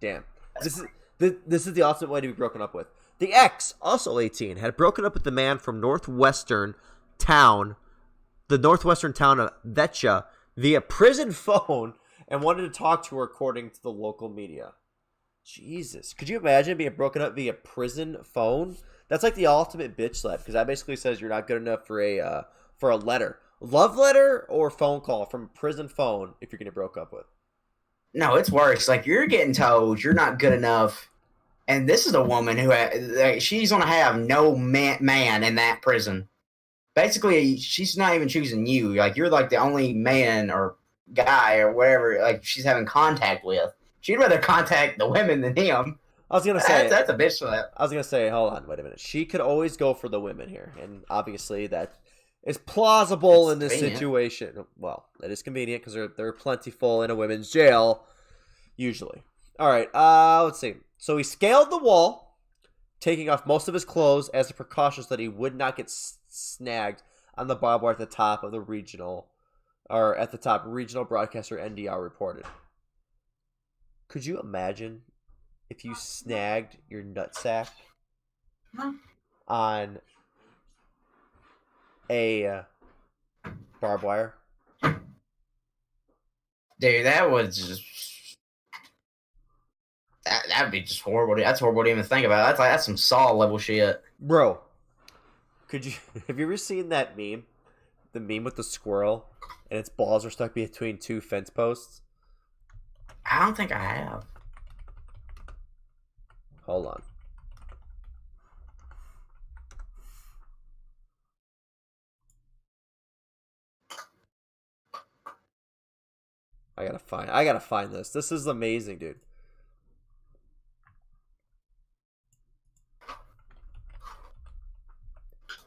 S1: Damn. This is the ultimate way to be broken up with. The ex, also 18, had broken up with the man from the northwestern town of Vetcha via prison phone and wanted to talk to her according to the local media. Jesus. Could you imagine being broken up via prison phone? That's like the ultimate bitch slap, because that basically says you're not good enough for a letter. Love letter or phone call from prison phone if you're getting broke up with.
S2: No, it's worse. Like, you're getting told you're not good enough, and this is a woman who she's going to have no man in that prison. Basically, she's not even choosing you. Like, you're like the only man or guy or whatever like she's having contact with. She'd rather contact the women than him.
S1: I was gonna say
S2: that's a bitch slap.
S1: I was gonna say, hold on, wait a minute. She could always go for the women here, and obviously that is plausible in this situation. Well, it is convenient because they're plentiful in a women's jail, usually. All right, let's see. So he scaled the wall, taking off most of his clothes as a precaution so that he would not get snagged on the barbed wire at the top of the regional broadcaster NDR reported. Could you imagine if you snagged your nutsack on a barbed wire?
S2: Dude, that would just... That'd be just horrible. That's horrible to even think about. That's some Saw level shit.
S1: Bro, Could you have you ever seen that meme? The meme with the squirrel and its balls are stuck between two fence posts?
S2: I don't think I have.
S1: Hold on. I gotta find this. This is amazing, dude.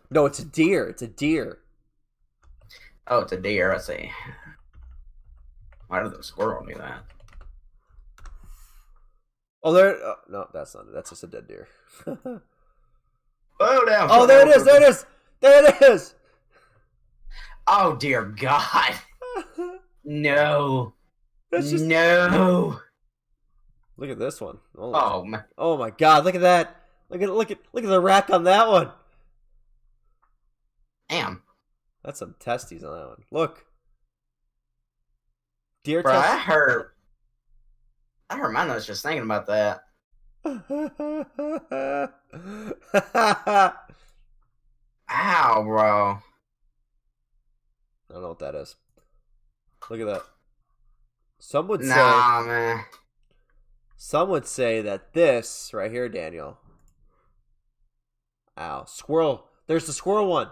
S1: No, it's a deer. It's a deer.
S2: Oh, it's a deer. I see. Why did the squirrel do that?
S1: Oh, there. Oh, no, that's not it. That's just a dead deer.
S2: Oh, down.
S1: Oh, there it is. There it is. There it is.
S2: Oh, dear God. No.
S1: That's just...
S2: No.
S1: Look at this one.
S2: Oh, man.
S1: Oh my God! Look at that. Look at the rack on that one.
S2: Damn.
S1: That's some testes on that one. Look. Deer
S2: Bro,
S1: testes.
S2: I hurt my nose just thinking about that. Ow, bro.
S1: I don't know what that is. Look at that. Some would
S2: Man.
S1: Some would say that this right here, Daniel. Ow, squirrel. There's the squirrel one.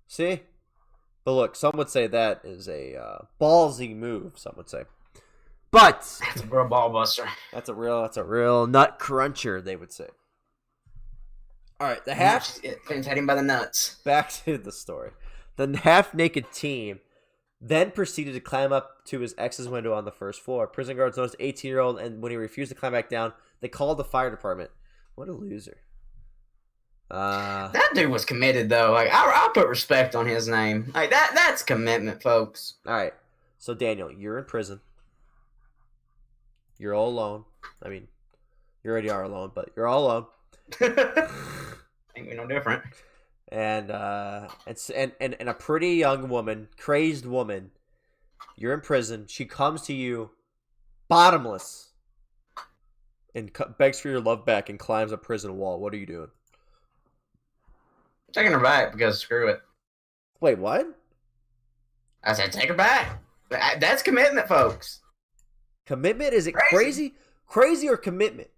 S1: See? But look, some would say that is a ballsy move. Some would say, but
S2: That's a real ball buster.
S1: That's a real nut cruncher. They would say. All right, the half.
S2: It's heading by the nuts.
S1: Back to the story. The half-naked team then proceeded to climb up to his ex's window on the first floor. Prison guards noticed 18-year-old, and when he refused to climb back down, they called the fire department. What a loser.
S2: That dude was committed, though. Like, I'll put respect on his name. Like, that's commitment, folks.
S1: All right. So, Daniel, you're in prison. You're all alone. I mean, you already are alone, but you're all alone.
S2: Ain't we no different.
S1: And a pretty young woman, crazed woman, you're in prison. She comes to you, bottomless, and begs for your love back and climbs a prison wall. What are you doing?
S2: Taking her back because screw it.
S1: Wait, what?
S2: I said take her back. That's commitment, folks.
S1: Commitment? Is it crazy? Crazy or commitment?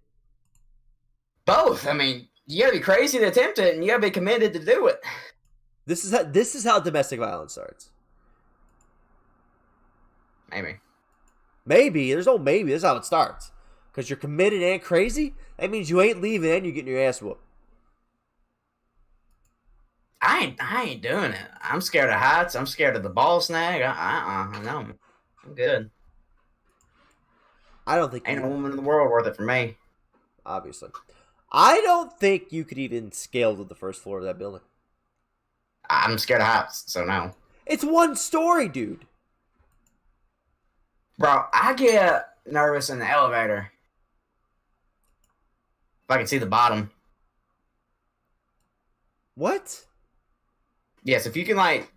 S2: Both. I mean, you gotta be crazy to attempt it, and you gotta be committed to do it.
S1: This is how domestic violence starts. Maybe. There's no maybe. This is how it starts. Because you're committed and crazy. That means you ain't leaving and you're getting your ass whooped.
S2: I ain't doing it. I'm scared of heights. I'm scared of the ball snag. No, I'm good.
S1: I don't think
S2: ain't a woman in the world worth it for me.
S1: Obviously. I don't think you could even scale to the first floor of that building.
S2: I'm scared of heights, so no.
S1: It's one story, dude.
S2: Bro, I get nervous in the elevator. If I can see the bottom.
S1: What?
S2: Yes, if you can, like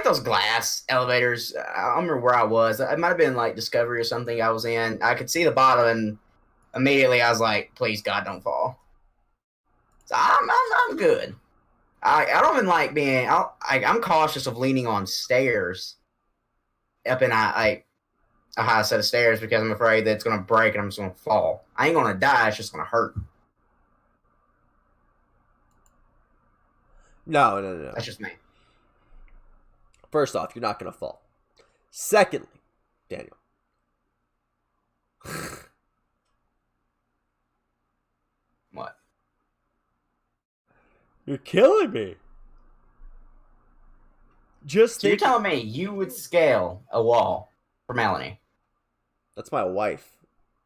S2: those glass elevators. I don't remember where I was. It might have been, like, Discovery or something I was in. I could see the bottom, and immediately I was like, please, God, don't fall. So I'm good. I don't even like being... I'm cautious of leaning on stairs up in a high set of stairs because I'm afraid that it's going to break and I'm just going to fall. I ain't going to die. It's just going to hurt.
S1: No.
S2: That's just me.
S1: First off, you're not going to fall. Secondly, Daniel.
S2: What?
S1: You're killing me.
S2: So you're telling me you would scale a wall for Melanie?
S1: That's my wife.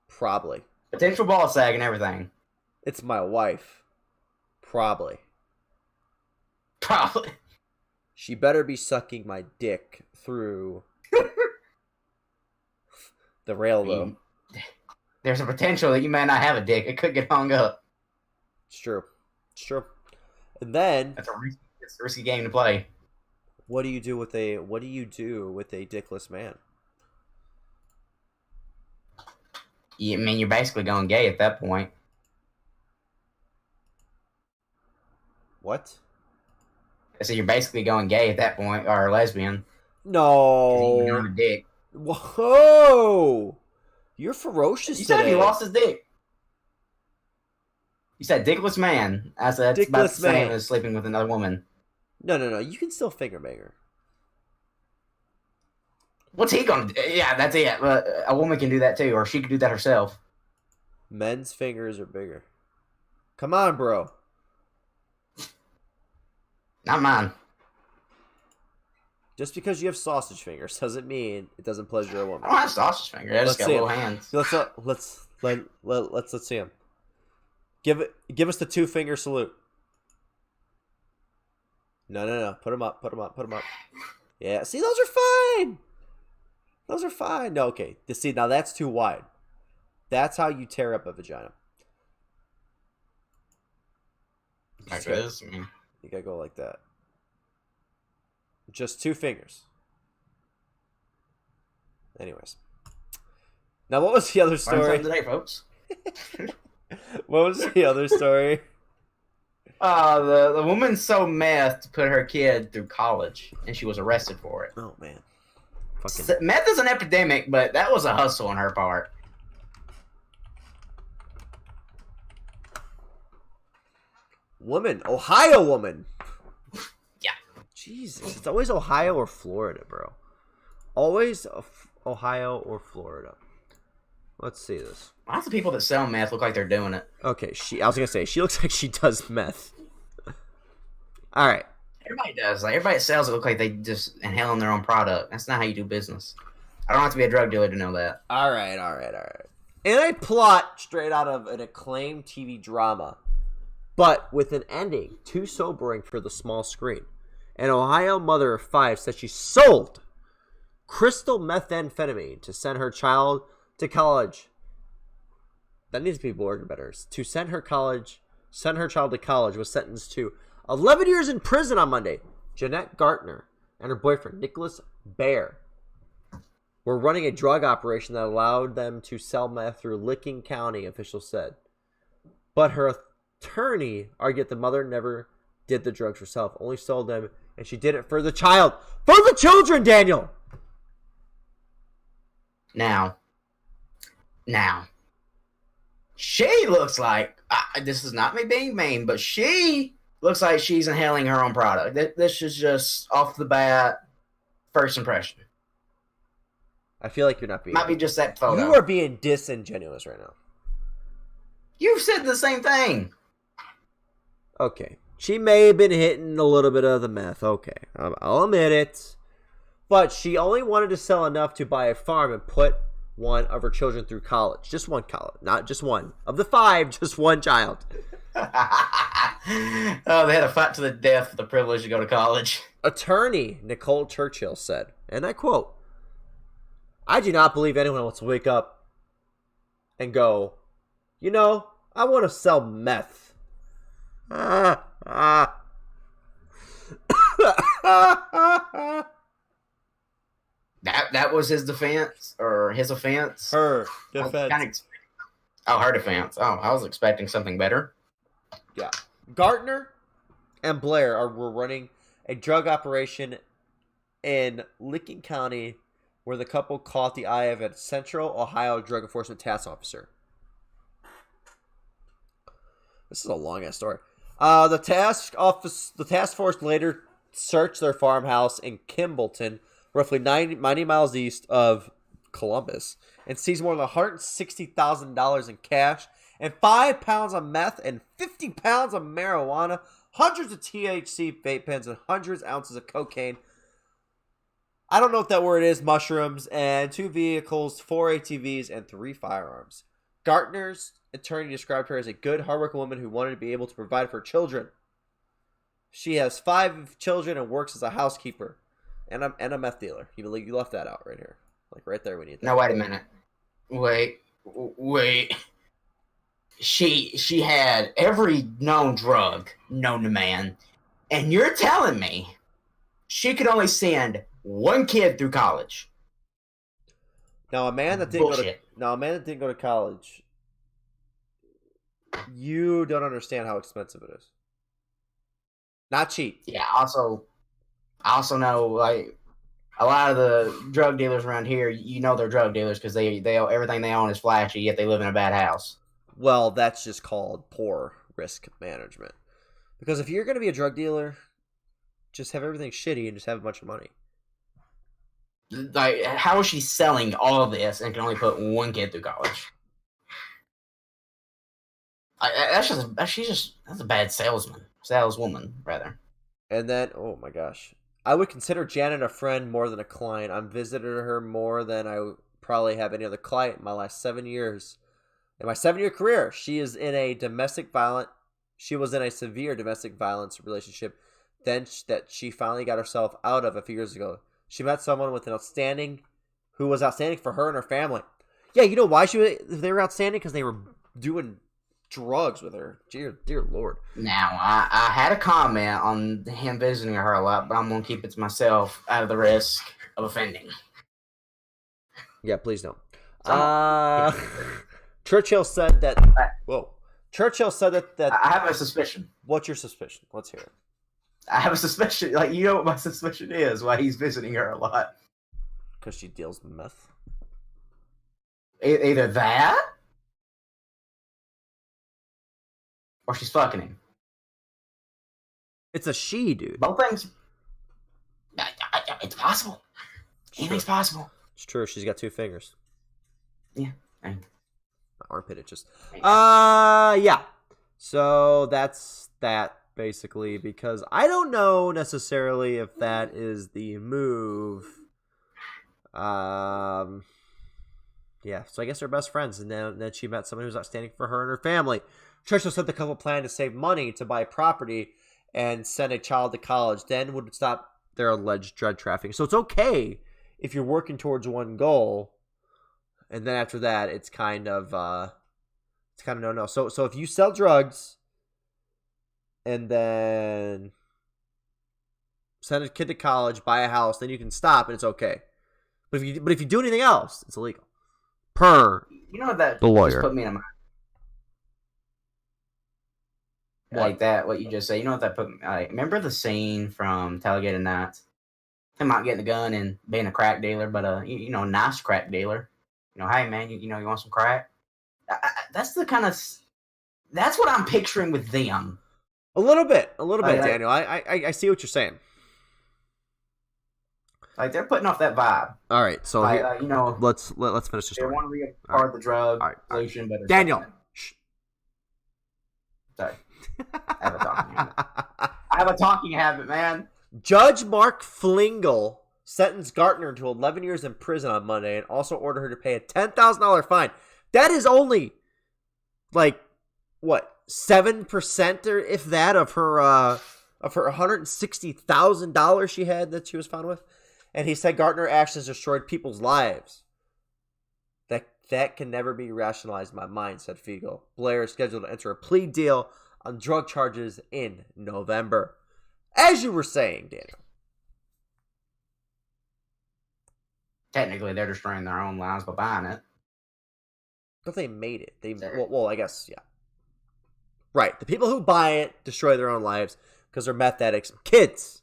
S1: Probably.
S2: Potential ball sag and everything.
S1: It's my wife. Probably. She better be sucking my dick through the rail, though.
S2: There's a potential that you may not have a dick. It could get hung up.
S1: It's true. And then
S2: it's a risky game to play.
S1: What do you do with a dickless man?
S2: I mean, you're basically going gay at that point.
S1: What?
S2: So you're basically going gay at that point, or lesbian.
S1: No.
S2: You're on a dick.
S1: Whoa! You're ferocious
S2: You said
S1: today.
S2: he lost his dick. You said dickless man. I said that's about the
S1: Dickless
S2: same
S1: man.
S2: as sleeping with another woman.
S1: No. You can still finger bang her.
S2: What's he gonna do? Yeah, that's it. A woman can do that too, or she could do that herself.
S1: Men's fingers are bigger. Come on, bro.
S2: Not mine.
S1: Just because you have sausage fingers doesn't mean it doesn't pleasure a woman.
S2: I don't have sausage fingers. I just got little hands.
S1: Let's see him. Give us the 2-finger salute. No. Put them up. Yeah. See, those are fine. No, okay. See, now that's too wide. That's how you tear up a vagina.
S2: Like this. I mean,
S1: You gotta go like that. Just 2 fingers. Anyways. Now, what was the other story?
S2: today, folks.
S1: What was the other story?
S2: The woman sold meth to put her kid through college, and she was arrested for it.
S1: Oh, man.
S2: Meth is an epidemic, but that was a hustle on her part.
S1: Ohio woman.
S2: Yeah.
S1: Jesus, it's always Ohio or Florida, bro. Always Ohio or Florida. Let's see this.
S2: Lots of people that sell meth look like they're doing it.
S1: Okay, I was gonna say she looks like she does meth. All right.
S2: Everybody does. Like everybody that sells it look like they just inhaling their own product. That's not how you do business. I don't have to be a drug dealer to know that.
S1: All right. In a plot straight out of an acclaimed TV drama, but with an ending too sobering for the small screen. An Ohio mother of 5 said she sold crystal methamphetamine to send her child to college. That needs to be worded better. To send her child to college was sentenced to 11 years in prison on Monday. Jeanette Gartner and her boyfriend, Nicholas Baer, were running a drug operation that allowed them to sell meth through Licking County, officials said. But her attorney argued the mother never did the drugs herself, only sold them, and she did it for the child. For the children, Daniel!
S2: Now, she looks like, this is not me being mean, but she looks like she's inhaling her own product. This is just off the bat, first impression.
S1: I feel like you're not being...
S2: Might be just that photo.
S1: You are being disingenuous right now.
S2: You've said the same thing.
S1: Okay. She may have been hitting a little bit of the meth. Okay. I'll admit it. But she only wanted to sell enough to buy a farm and put one of her children through college. Just one college. Not just one. Of the 5, just one child.
S2: Oh, they had a fight to the death for the privilege to go to college.
S1: Attorney Nicole Churchill said, and I quote, "I do not believe anyone wants to wake up and go, you know, I want to sell meth."
S2: That was his defense, or his offense?
S1: Her defense.
S2: Her defense. Oh, I was expecting something better.
S1: Yeah. Gartner and Blair were running a drug operation in Licking County where the couple caught the eye of a Central Ohio Drug Enforcement Task Officer. This is a long-ass story. The task force later searched their farmhouse in Kimballton, roughly 90 miles east of Columbus, and seized more than $160,000 in cash and 5 pounds of meth and 50 pounds of marijuana, hundreds of THC vape pens, and hundreds of ounces of cocaine. I don't know what that word is, mushrooms, and 2 vehicles, 4 ATVs, and 3 firearms. Gartner's attorney described her as a good, hardworking woman who wanted to be able to provide for children. She has 5 children and works as a housekeeper and a meth dealer. You left that out right here. Like right there we need that.
S2: Now wait a minute. Wait. She had every known drug known to man, and you're telling me she could only send one kid through college?
S1: Now a man that didn't go to college, you don't understand how expensive it is. Not cheap.
S2: Yeah. I also know like a lot of the drug dealers around here. You know they're drug dealers because they everything they own is flashy, yet they live in a bad house.
S1: Well, that's just called poor risk management. Because if you're going to be a drug dealer, just have everything shitty and just have a bunch of money.
S2: Like, how is she selling all of this and can only put one kid through college? That's a bad saleswoman rather.
S1: And then, oh my gosh. I would consider Janet a friend more than a client. I'm visited her more than I probably have any other client in my last 7 years. In my 7-year career, she was in a severe domestic violence relationship that she finally got herself out of a few years ago. She met someone who was outstanding for her and her family. Yeah, you know why they were outstanding? Because they were doing drugs with her. Dear Lord.
S2: Now, I had a comment on him visiting her a lot, but I'm going to keep it to myself out of the risk of offending.
S1: Yeah, please don't. Churchill said that... Whoa. Churchill said that...
S2: I have a suspicion.
S1: What's your suspicion? Let's hear it.
S2: I have a suspicion. Like, you know what my suspicion is, why he's visiting her a lot.
S1: Because she deals meth?
S2: Either that, or she's fucking him.
S1: It's a she, dude.
S2: Both things. It's possible. Anything's possible.
S1: It's true. She's got 2 fingers.
S2: Yeah.
S1: My armpit itches. Yeah. So that's that, basically, because I don't know necessarily if that is the move. Yeah, so I guess they're best friends, and then she met someone who's outstanding for her and her family. Churchill said the couple planned to save money to buy property and send a child to college, then would stop their alleged drug trafficking. So it's okay if you're working towards one goal, and then after that, it's kind of no. So if you sell drugs and then send a kid to college, buy a house, then you can stop and it's okay. But if you do anything else, it's illegal. Per
S2: you know what that
S1: the lawyer
S2: just put me in a mind. Like that, what you just said. You know what that put me like? Remember the scene from Talladega Nights? Him not getting a gun and being a crack dealer, but a nice crack dealer. Hey man, you want some crack? That's the kind of that's what I'm picturing with them.
S1: A little bit, Daniel. I see what you're saying.
S2: Like they're putting off that vibe.
S1: All right, so let's finish the story.
S2: They want to be a part of the drug pollution, but
S1: Daniel. Shh.
S2: Sorry, I have a talking habit, man.
S1: Judge Mark Flingle sentenced Gartner to 11 years in prison on Monday and also ordered her to pay a $10,000 fine. That is only, 7% or if that of her $160,000 she had that she was found with. And he said Gartner actions destroyed people's lives. That can never be rationalized in my mind, said Fiegel. Blair is scheduled to enter a plea deal on drug charges in November. As you were saying, Daniel.
S2: Technically, they're destroying their own lives by buying it.
S1: But they made it. Well, I guess, yeah. Right. The people who buy it destroy their own lives because they're meth addicts. Kids,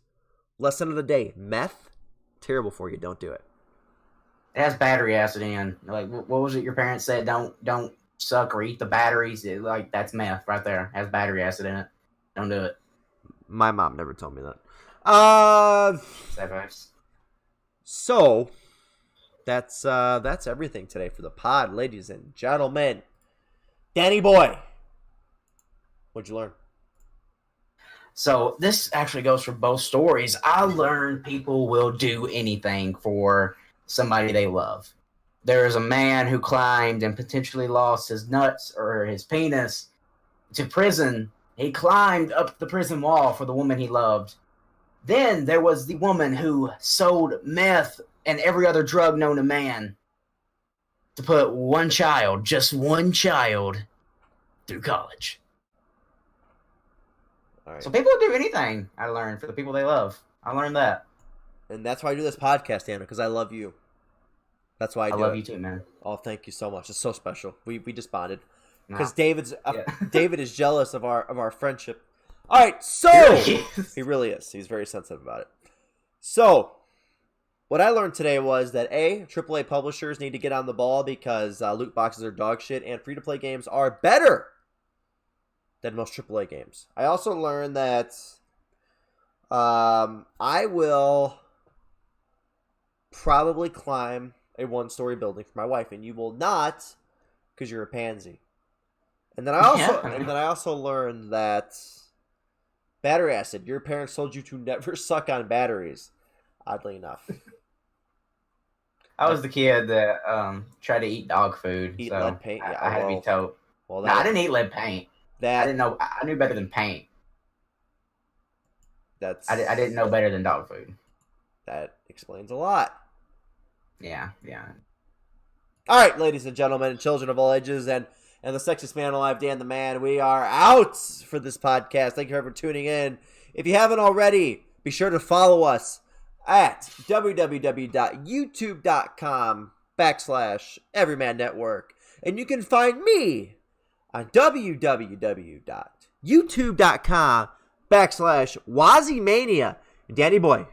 S1: lesson of the day. Meth, terrible for you. Don't do it.
S2: It has battery acid in. Like, what was it your parents said? Don't suck or eat the batteries. That's meth right there. It has battery acid in it. Don't do it.
S1: My mom never told me that. So that's everything today for the pod, ladies and gentlemen. Danny boy, what'd you learn?
S2: So this actually goes for both stories. I learned people will do anything for somebody they love. There is a man who climbed and potentially lost his nuts or his penis to prison. He climbed up the prison wall for the woman he loved. Then there was the woman who sold meth and every other drug known to man to put just one child, through college. All right. So people will do anything, I learned, for the people they love. I learned that.
S1: And that's why I do this podcast, Anna, because I love you. That's why I do it.
S2: I love you too, man.
S1: Oh, thank you so much. It's so special. We just bonded. Because David is jealous of our friendship. All right, so he really is. He's very sensitive about it. So what I learned today was that AAA publishers need to get on the ball because loot boxes are dog shit, and free-to-play games are better than most AAA games. I also learned that I will probably climb a one-story building for my wife, and you will not, because you're a pansy. And then I also learned that battery acid. Your parents told you to never suck on batteries. Oddly enough,
S2: I was the kid that tried to eat dog food.
S1: Eat
S2: so
S1: lead paint? Yeah,
S2: I had to be told.
S1: Well,
S2: No, I didn't eat lead paint. I didn't know. I knew better than paint. I didn't know better than dog food.
S1: That explains a lot.
S2: Yeah.
S1: All right, ladies and gentlemen, children of all ages, and the sexiest man alive, Dan the Man, we are out for this podcast. Thank you for tuning in. If you haven't already, be sure to follow us at www.youtube.com/Everyman Network. And you can find me on www.youtube.com/WazzyMania. Danny Boy,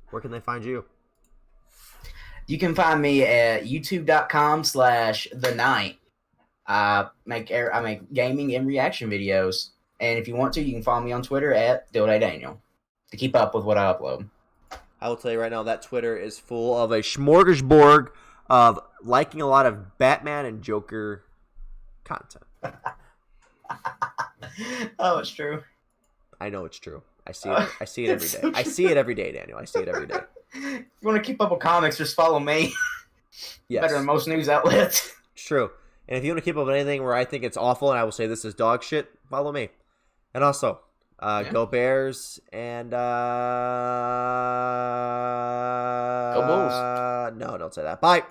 S1: where can they find you?
S2: You can find me at youtube.com/TheNight. I make gaming and reaction videos. And if you want to, you can follow me on Twitter at DilDayDaniel to keep up with what I upload.
S1: I will tell you right now that Twitter is full of a smorgasbord of liking a lot of Batman and Joker content.
S2: Oh, it's true.
S1: I know it's true. I see it. I see it every day. I see it every day, Daniel. I see it every day.
S2: If you want to keep up with comics, just follow me.
S1: Yes.
S2: Better than most news outlets.
S1: It's true. And if you want to keep up with anything where I think it's awful and I will say this is dog shit, follow me. And also, go Bears and
S2: Go Bulls.
S1: No, don't say that. Bye.